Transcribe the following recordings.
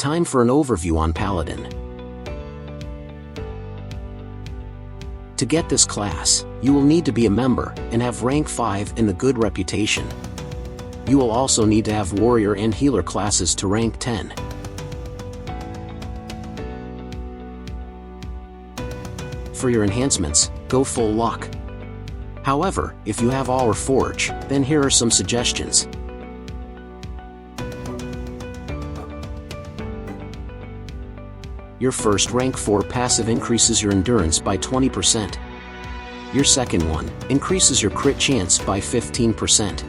time for an overview on Paladin. To get this class, you will need to be a member and have rank 5 and the good reputation. You will also need to have warrior and healer classes to rank 10. For your enhancements, go full luck. However, if you have all or forge, then here are some suggestions. Your first rank 4 passive increases your endurance by 20%. Your second one increases your crit chance by 15%.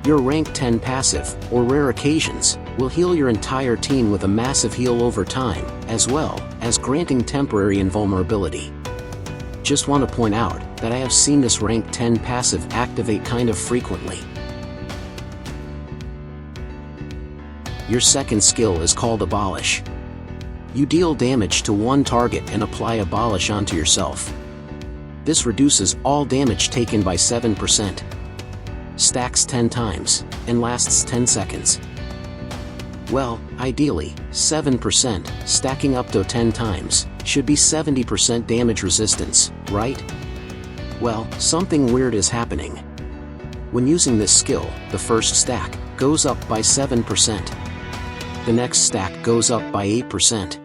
Your rank 10 passive, or rare occasions, will heal your entire team with a massive heal over time, as well as granting temporary invulnerability. Just want to point out that I have seen this rank 10 passive activate kind of frequently. Your second skill is called Abolish. You deal damage to one target and apply Abolish onto yourself. This reduces all damage taken by 7%. Stacks 10 times, and lasts 10 seconds. Well, ideally, 7%, stacking up to 10 times, should be 70% damage resistance, right? Well, something weird is happening. When using this skill, the first stack goes up by 7%. The next stack goes up by 8%.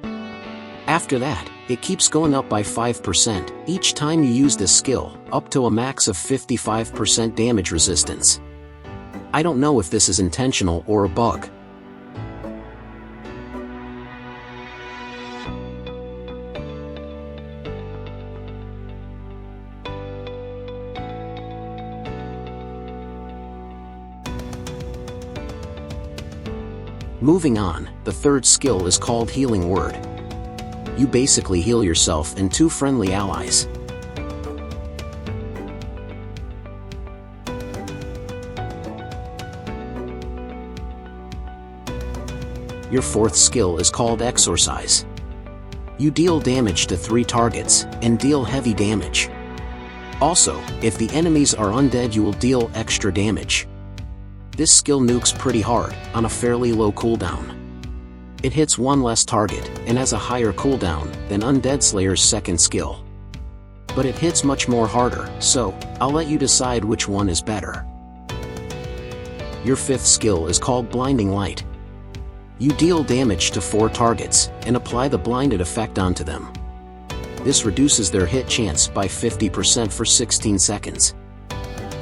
After that, it keeps going up by 5% each time you use this skill, up to a max of 55% damage resistance. I don't know if this is intentional or a bug. Moving on, the third skill is called Healing Word. You basically heal yourself and 2 friendly allies. Your fourth skill is called Exorcise. You deal damage to 3 targets, and deal heavy damage. Also, if the enemies are undead, you will deal extra damage. This skill nukes pretty hard, on a fairly low cooldown. It hits 1 less target, and has a higher cooldown than Undead Slayer's second skill. But it hits much more harder, so I'll let you decide which one is better. Your fifth skill is called Blinding Light. You deal damage to 4 targets, and apply the blinded effect onto them. This reduces their hit chance by 50% for 16 seconds.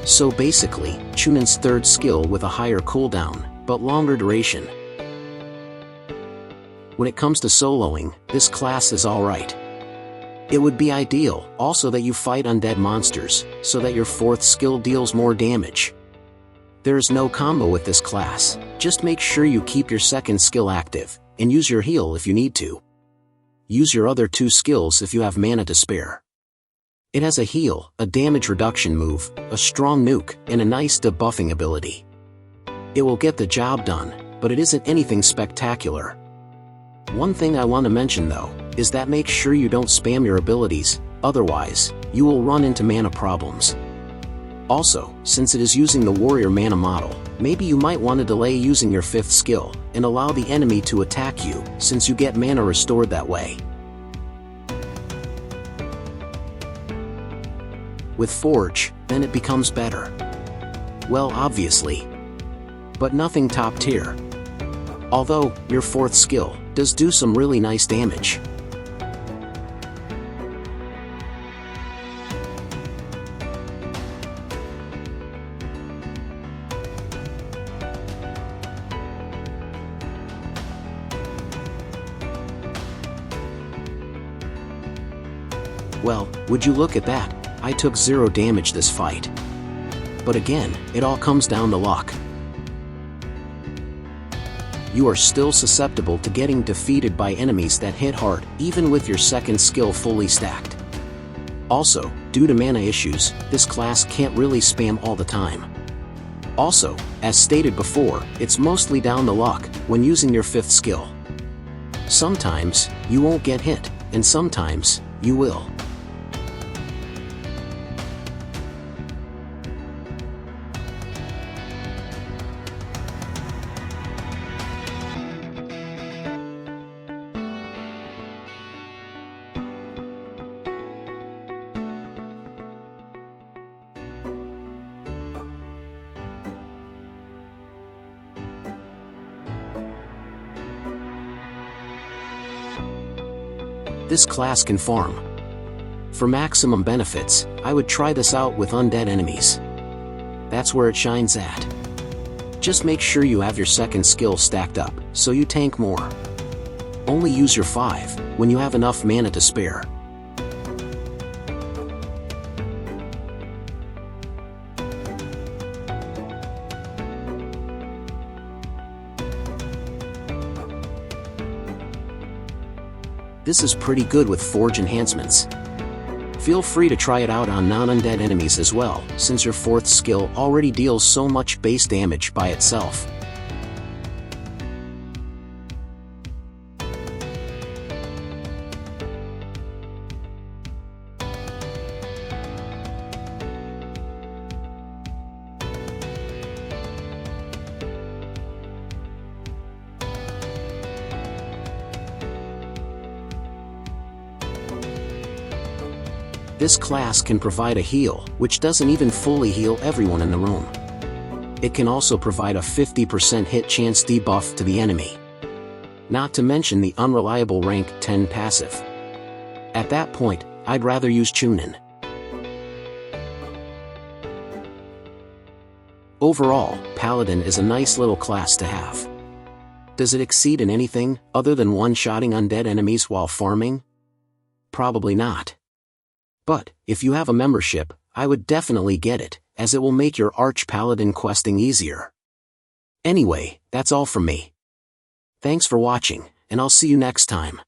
So basically, Chunan's third skill with a higher cooldown, but longer duration. When it comes to soloing, this class is alright. It would be ideal, also, that you fight undead monsters, so that your fourth skill deals more damage. There is no combo with this class, just make sure you keep your second skill active, and use your heal if you need to. Use your other 2 skills if you have mana to spare. It has a heal, a damage reduction move, a strong nuke, and a nice debuffing ability. It will get the job done, but it isn't anything spectacular. One thing I want to mention though, is that make sure you don't spam your abilities, otherwise, you will run into mana problems. Also, since it is using the warrior mana model, maybe you might want to delay using your 5th skill, and allow the enemy to attack you, since you get mana restored that way. With Forge, then it becomes better. Well, obviously. But nothing top tier. Although, your 4th skill does do some really nice damage. Well, would you look at that, I took 0 damage this fight. But again, it all comes down to luck. You are still susceptible to getting defeated by enemies that hit hard, even with your second skill fully stacked. Also, due to mana issues, this class can't really spam all the time. Also, as stated before, it's mostly down to luck when using your 5th skill. Sometimes, you won't get hit, and sometimes, you will. This class can farm. For maximum benefits, I would try this out with undead enemies. That's where it shines at. Just make sure you have your second skill stacked up, so you tank more. Only use your 5 when you have enough mana to spare. This is pretty good with forge enhancements. Feel free to try it out on non-undead enemies as well, since your 4th skill already deals so much base damage by itself. This class can provide a heal, which doesn't even fully heal everyone in the room. It can also provide a 50% hit chance debuff to the enemy. Not to mention the unreliable rank 10 passive. At that point, I'd rather use Chunin. Overall, Paladin is a nice little class to have. Does it exceed in anything, other than one-shotting undead enemies while farming? Probably not. But, if you have a membership, I would definitely get it, as it will make your Arch Paladin questing easier. Anyway, that's all from me. Thanks for watching, and I'll see you next time.